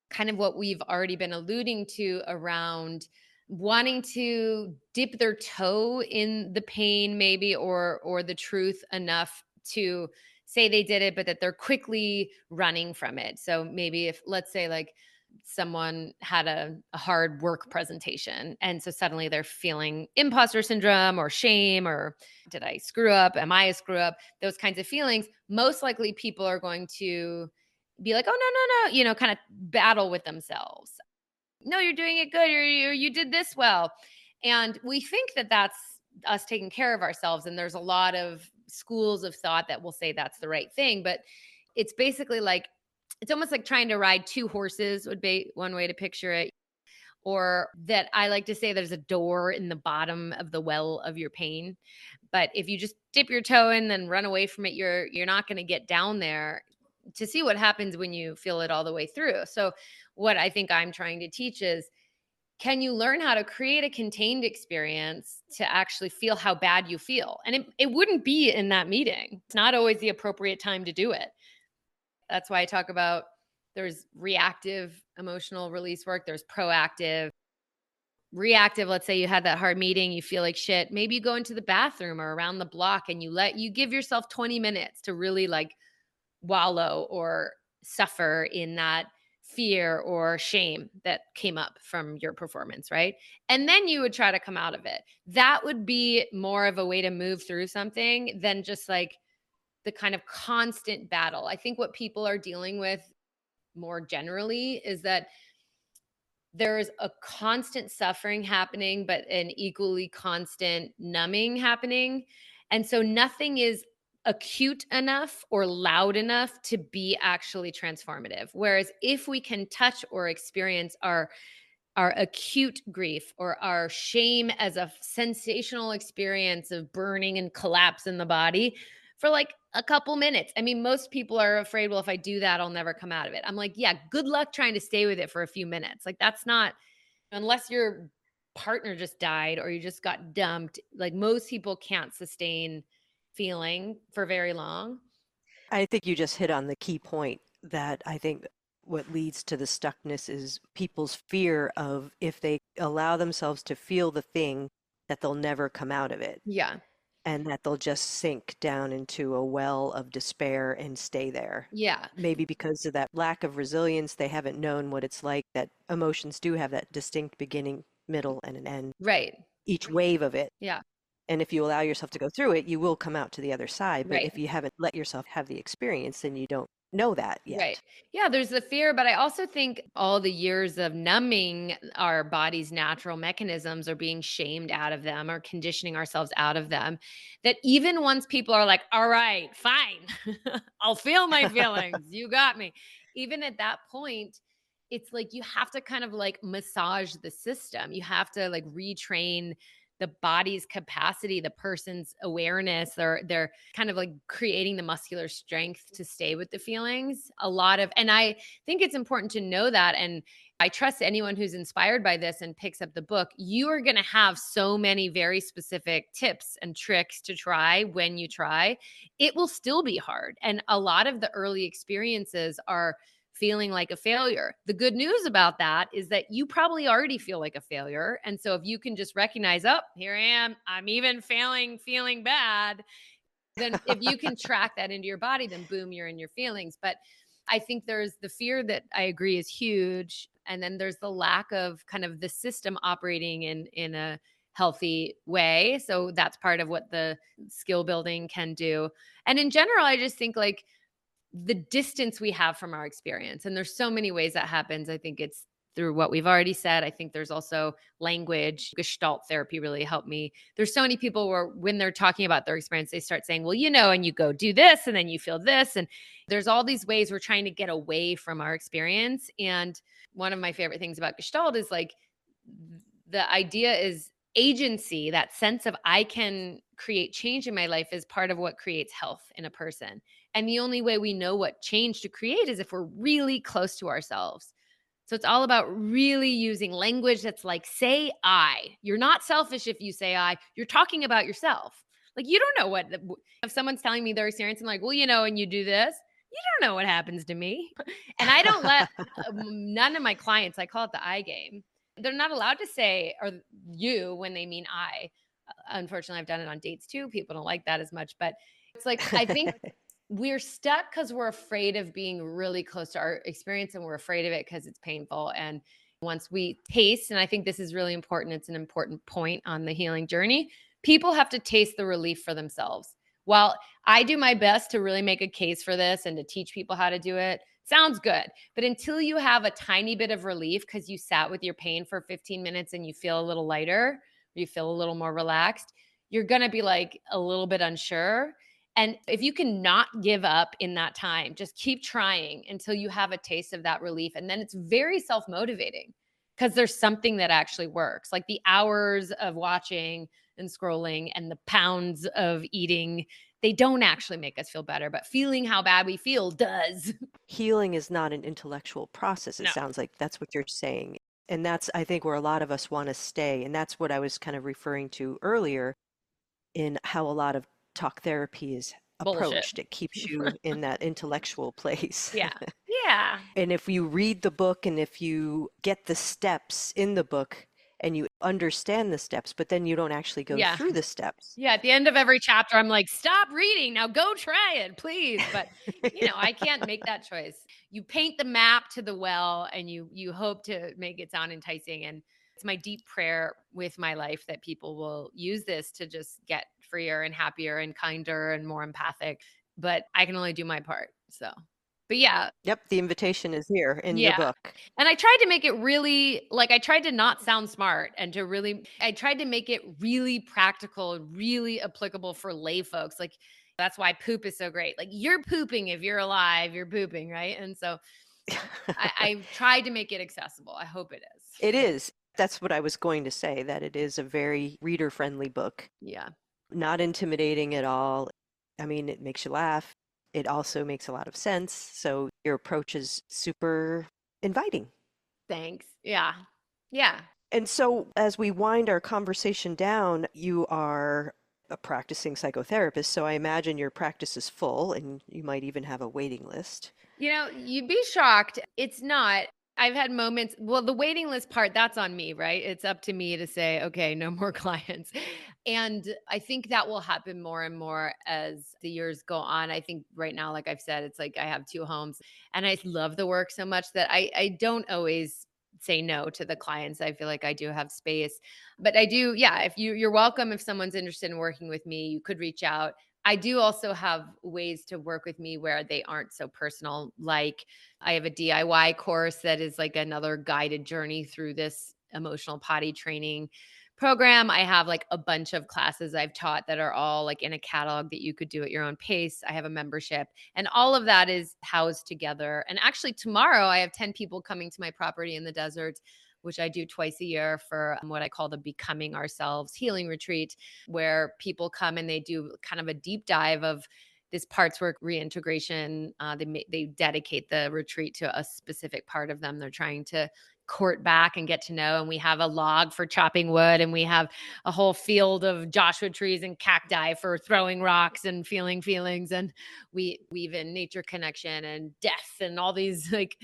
kind of what we've already been alluding to around wanting to dip their toe in the pain maybe or the truth enough to say they did it but that they're quickly running from it. So maybe if let's say like someone had a hard work presentation and so suddenly they're feeling imposter syndrome or shame or did I screw up, am I a screw up, those kinds of feelings, most likely people are going to be like, "Oh, no, no, no," kind of battle with themselves. "No, you're doing it good. You did this well." And we think that that's us taking care of ourselves. And there's a lot of schools of thought that will say that's the right thing. But it's basically like, it's almost like trying to ride two horses, would be one way to picture it. Or that I like to say there's a door in the bottom of the well of your pain. But if you just dip your toe in and run away from it, you're not going to get down there to see what happens when you feel it all the way through. So what I think I'm trying to teach is, can you learn how to create a contained experience to actually feel how bad you feel? And it wouldn't be in that meeting. It's not always the appropriate time to do it. That's why I talk about there's reactive emotional release work, there's proactive. Reactive, let's say you had that hard meeting, you feel like shit. Maybe you go into the bathroom or around the block and you give yourself 20 minutes to really like wallow or suffer in that fear or shame that came up from your performance, right? And then you would try to come out of it. That would be more of a way to move through something than just like the kind of constant battle. I think what people are dealing with more generally is that there's a constant suffering happening, but an equally constant numbing happening. And so nothing is acute enough or loud enough to be actually transformative. Whereas if we can touch or experience our acute grief or our shame as a sensational experience of burning and collapse in the body for like a couple minutes. I mean, most people are afraid, well, if I do that, I'll never come out of it. I'm like, yeah, good luck trying to stay with it for a few minutes. Like, that's not, unless your partner just died or you just got dumped, like, most people can't sustain feeling for very long. I think you just hit on the key point that I think what leads to the stuckness is people's fear of if they allow themselves to feel the thing, that they'll never come out of it Yeah. and that they'll just sink down into a well of despair and stay there. Yeah. Maybe because of that lack of resilience, they haven't known what it's like, that emotions do have that distinct beginning, middle, and an end, Right. each wave of it. Yeah. And if you allow yourself to go through it, you will come out to the other side. But Right. if you haven't let yourself have the experience, then you don't know that Right. yet. Yeah, there's the fear, but I also think all the years of numbing our body's natural mechanisms are being shamed out of them or conditioning ourselves out of them. That even once people are like, all right, fine, I'll feel my feelings. You got me. Even at that point, it's like you have to kind of like massage the system. You have to like retrain the body's capacity, the person's awareness, they're kind of like creating the muscular strength to stay with the feelings. A lot of, and I think it's important to know that. And I trust anyone who's inspired by this and picks up the book, you are going to have so many very specific tips and tricks to try when you try. It will still be hard. And a lot of the early experiences are feeling like a failure. The good news about that is that you probably already feel like a failure. And so if you can just recognize, oh, here I am, I'm even failing, feeling bad, then if you can track that into your body, then boom, you're in your feelings. But I think there's the fear that I agree is huge. And then there's the lack of kind of the system operating in a healthy way. So that's part of what the skill building can do. And in general, I just think like the distance we have from our experience. And there's so many ways that happens. I think it's through what we've already said. I think there's also language. Gestalt therapy really helped me. There's so many people where when they're talking about their experience, they start saying, well, and you go do this and then you feel this. And there's all these ways we're trying to get away from our experience. And one of my favorite things about Gestalt is like the idea is agency, that sense of I can create change in my life is part of what creates health in a person. And the only way we know what change to create is if we're really close to ourselves. So it's all about really using language that's like, say I. You're not selfish if you say I. You're talking about yourself. Like, you don't know what, if someone's telling me their experience and like, well, and you do this, you don't know what happens to me. And I don't let none of my clients, I call it the I game. They're not allowed to say or you when they mean I. Unfortunately, I've done it on dates too. People don't like that as much, but it's like, I think we're stuck because we're afraid of being really close to our experience and we're afraid of it because it's painful. And once we taste, and I think this is really important, it's an important point on the healing journey, people have to taste the relief for themselves. While I do my best to really make a case for this and to teach people how to do it, sounds good. But until you have a tiny bit of relief because you sat with your pain for 15 minutes and you feel a little lighter, or you feel a little more relaxed, you're going to be like a little bit unsure. And if you can not give up in that time, just keep trying until you have a taste of that relief. And then it's very self motivating because there's something that actually works. Like the hours of watching and scrolling and the pounds of eating, they don't actually make us feel better, but feeling how bad we feel does. Healing is not an intellectual process. It No, sounds like that's what you're saying. And that's, I think, where a lot of us want to stay. And that's what I was kind of referring to earlier in how a lot of talk therapy is bullshit. approached. It keeps you in that intellectual place. Yeah. Yeah. And if you read the book and if you get the steps in the book and you understand the steps, but then you don't actually go Yeah. through the steps. Yeah, at the end of every chapter, I'm like, "Stop reading, now go try it, please." But, Yeah. I can't make that choice. You paint the map to the well and you hope to make it sound enticing, and it's my deep prayer with my life that people will use this to just get freer and happier and kinder and more empathic, but I can only do my part, so but yeah, Yep, the invitation is here in your yeah. book. And I tried to make it really like, I tried to not sound smart and to really I tried to make it really practical, really applicable for lay folks. Like, that's why poop is so great. Like, you're pooping if you're alive, you're pooping, right? And so I tried to make it accessible. I hope it It is. is. That's what I was going to say, that it is a very reader-friendly book. Yeah. Not intimidating at all. I mean, it makes you laugh. It also makes a lot of sense. So your approach is super inviting. Thanks. Yeah. Yeah. And so as we wind our conversation down, you are a practicing psychotherapist. So I imagine your practice is full and you might even have a waiting list. You'd be shocked. It's not. I've had moments, well, the waiting list part, that's on me, right? It's up to me to say, okay, no more clients. And I think that will happen more and more as the years go on. I think right now, like I've said, it's like I have two homes and I love the work so much that I don't always say no to the clients. I feel like I do have space. But I do, yeah, if you're welcome if someone's interested in working with me, you could reach out. I do also have ways to work with me where they aren't so personal. Like, I have a DIY course that is like another guided journey through this emotional potty training program. I have like a bunch of classes I've taught that are all like in a catalog that you could do at your own pace. I have a membership, and all of that is housed together. And actually, tomorrow I have 10 people coming to my property in the desert, which I do twice a year for what I call the Becoming Ourselves Healing Retreat, where people come and they do kind of a deep dive of this parts work reintegration. They dedicate the retreat to a specific part of them. They're trying to court back and get to know. And we have a log for chopping wood, and we have a whole field of Joshua trees and cacti for throwing rocks and feeling feelings. And we weave in nature connection and death and all these like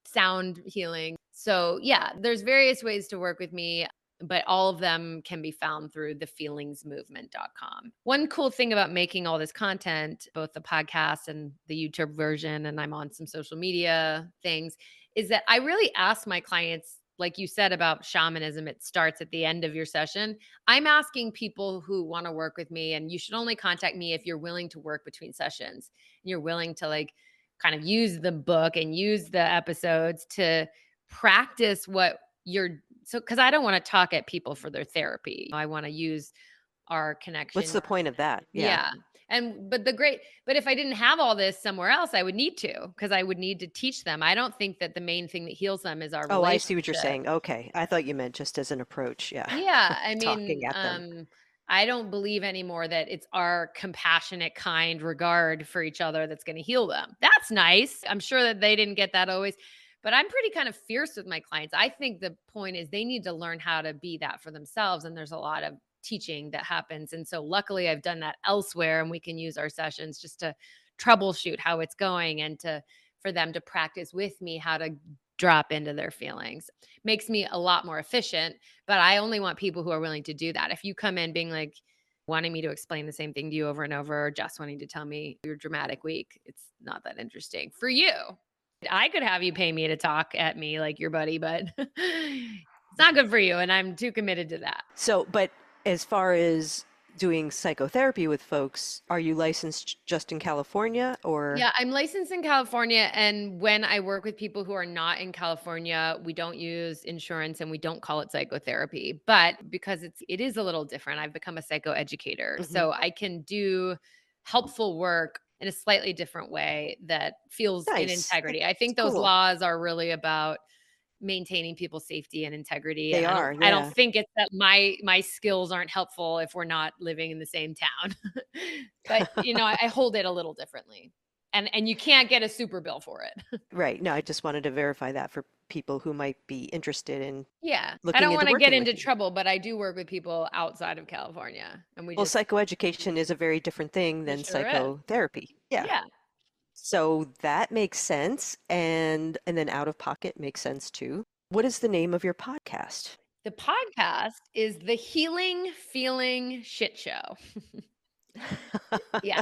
sound healing. So yeah, there's various ways to work with me, but all of them can be found through thefeelingsmovement.com. One cool thing about making all this content, both the podcast and the YouTube version, and I'm on some social media things, is that I really ask my clients, like you said about shamanism, it starts at the end of your session. I'm asking people who want to work with me, and you should only contact me if you're willing to work between sessions. And you're willing to like kind of use the book and use the episodes to practice what you're so because I don't want to talk at people for their therapy. I want to use our What's connection. the point of that? Yeah. Yeah. But if I didn't have all this somewhere else, I would need to, because I would need to teach them. I don't think that the main thing that heals them is our Oh, I see what you're relationship. saying. Okay. I thought you meant just as an approach. Yeah. Yeah, I Talking mean, at them. I don't believe anymore that it's our compassionate, kind regard for each other that's going to heal them. That's nice. I'm sure that they didn't get that always, but I'm pretty kind of fierce with my clients. I think the point is they need to learn how to be that for themselves, and there's a lot of teaching that happens. And so luckily I've done that elsewhere, and we can use our sessions just to troubleshoot how it's going and to for them to practice with me how to drop into their feelings. Makes me a lot more efficient, but I only want people who are willing to do that. If you come in being like wanting me to explain the same thing to you over and over, or just wanting to tell me your dramatic week, it's not that interesting for you. I could have you pay me to talk at me like your buddy, but it's not good for you. And I'm too committed to that. So, but as far as doing psychotherapy with folks, are you licensed just in California or? Yeah, I'm licensed in California. And when I work with people who are not in California, we don't use insurance and we don't call it psychotherapy. But because it is a little different, I've become a psychoeducator. Mhm. So I can do helpful work in a slightly different way that feels in Nice. integrity. I That's think those cool. laws are really about maintaining people's safety and integrity. They And are, I don't yeah. think it's that my skills aren't helpful if we're not living in the same town. But I hold it a little differently. And you can't get a super bill for it. Right. No, I just wanted to verify that for people who might be interested in Yeah. I looking don't into want to get working with into you. trouble, but I do work with people outside of California, and we Well, just psychoeducation is a very different thing it than sure is. psychotherapy. Yeah. Yeah. So that makes sense. And then out of pocket makes sense too. What is the name of your podcast? The podcast is the Healing Feeling Shit Show. Yeah.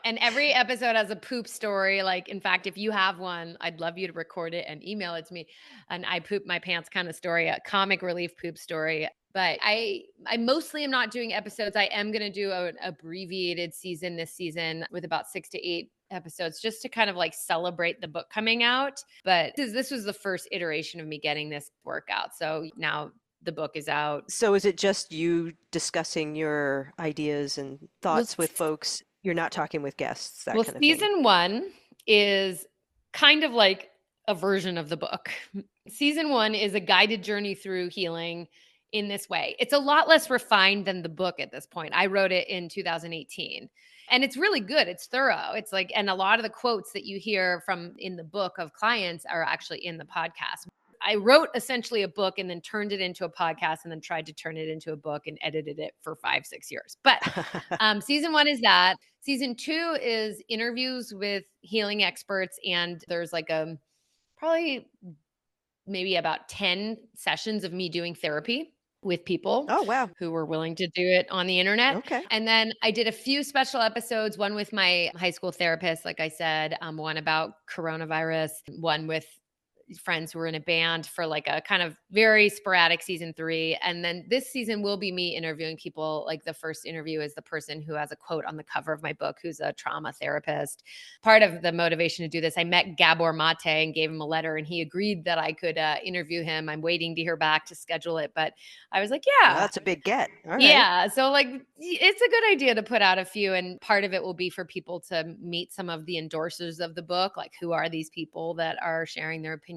And every episode has a poop story. Like, in fact, if you have one, I'd love you to record it and email it to me. And I poop my pants kind of story, a comic relief poop story. But I mostly am not doing episodes. I am going to do an abbreviated season this season with about 6 to 8 episodes just to kind of like celebrate the book coming out. But this was the first iteration of me getting this workout. So now the book is out. So is it just you discussing your ideas and Well, thoughts with folks? You're not talking with guests, that Well, kind of thing. season 1 is kind of like a version of the book. Season 1 is a guided journey through healing in this way. It's a lot less refined than the book at this point. I wrote it in 2018. And it's really good. It's thorough. It's like, and a lot of the quotes that you hear from in the book of clients are actually in the podcast. I wrote essentially a book and then turned it into a podcast and then tried to turn it into a book and edited it for 5-6 years. But season 1 is that. Season 2 is interviews with healing experts. And there's like probably maybe about 10 sessions of me doing therapy with people Oh, wow. who were willing to do it on the internet. Okay. And then I did a few special episodes, one with my high school therapist, like I said, one about coronavirus, one with friends who were in a band for like a kind of very sporadic season 3. And then this season will be me interviewing people. Like the first interview is the person who has a quote on the cover of my book, who's a trauma therapist. Part of the motivation to do this, I met Gabor Mate and gave him a letter and he agreed that I could interview him. I'm waiting to hear back to schedule it. But I was like, Well, yeah. that's a big get. All right. Yeah. So like it's a good idea to put out a few. And part of it will be for people to meet some of the endorsers of the book. Like, who are these people that are sharing their opinion?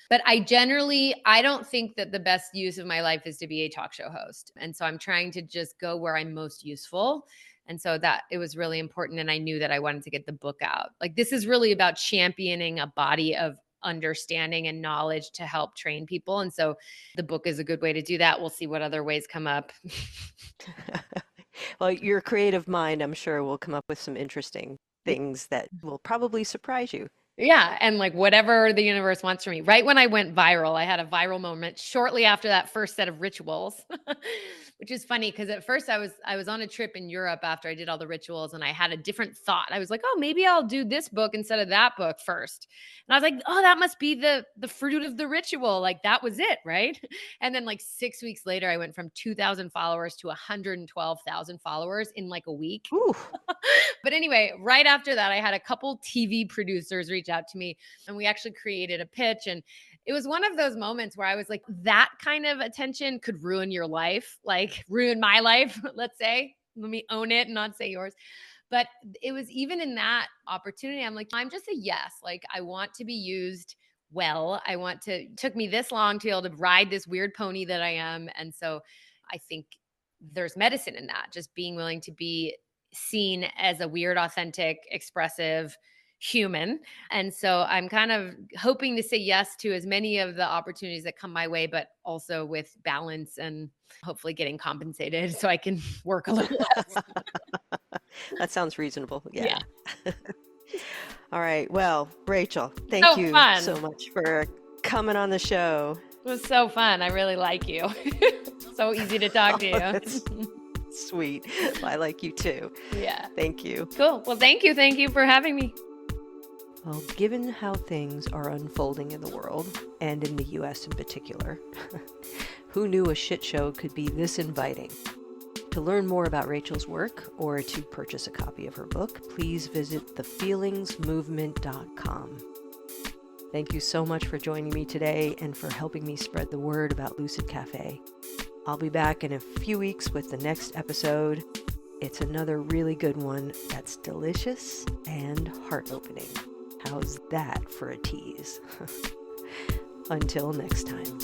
But I don't think that the best use of my life is to be a talk show host. And so I'm trying to just go where I'm most useful. And so that it was really important. And I knew that I wanted to get the book out. Like, this is really about championing a body of understanding and knowledge to help train people. And so the book is a good way to do that. We'll see what other ways come up. Well, your creative mind, I'm sure, will come up with some interesting things that will probably surprise you. Yeah. And like whatever the universe wants from me. Right when I went viral, I had a viral moment shortly after that first set of rituals, which is funny because at first I was on a trip in Europe after I did all the rituals and I had a different thought. I was like, oh, maybe I'll do this book instead of that book first. And I was like, oh, that must be the fruit of the ritual. Like that was it. Right. And then like 6 weeks later, I went from 2,000 followers to 112,000 followers in like a week. Ooh. But anyway, right after that, I had a couple TV producers reach out to me and we actually created a pitch. And it was one of those moments where I was like, that kind of attention could ruin your life, like ruin my life, let's say. Let me own it and not say yours. But it was even in that opportunity, I'm like, I'm just a yes. Like, I want to be used well. It took me this long to be able to ride this weird pony that I am. And so I think there's medicine in that, just being willing to be seen as a weird, authentic, expressive human. And so I'm kind of hoping to say yes to as many of the opportunities that come my way, but also with balance and hopefully getting compensated so I can work a little less. That sounds reasonable. Yeah. All right. Well, Rachel, thank you fun. so much for coming on the show. It was so fun. I really like you. So easy to talk to you. That's sweet. Well, I like you too. Yeah. Thank you. Cool. Well, thank you. Thank you for having me. Well, given how things are unfolding in the world, and in the US in particular, who knew a shit show could be this inviting? To learn more about Rachel's work or to purchase a copy of her book, please visit thefeelingsmovement.com. Thank you so much for joining me today and for helping me spread the word about Lucid Cafe. I'll be back in a few weeks with the next episode. It's another really good one that's delicious and heart-opening. How's that for a tease? Until next time.